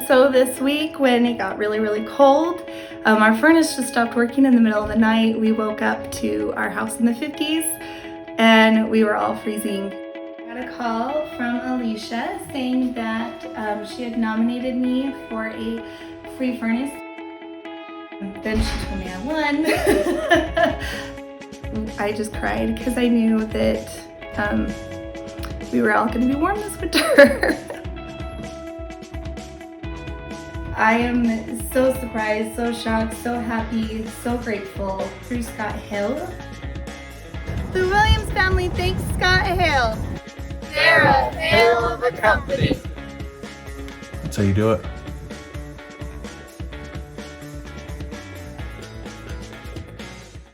So this week when it got really cold, our furnace just stopped working in the middle of the night. We woke up to our house in the 50s and we were all freezing. I got a call from Alicia saying that she had nominated me for a free furnace. Then she told me I won. I just cried because I knew that we were all going to be warm this winter. I am so surprised, so shocked, so happy, so grateful through Scott Hale. The Williams family thanks Scott Hale. They're a hell of a company. That's how you do it.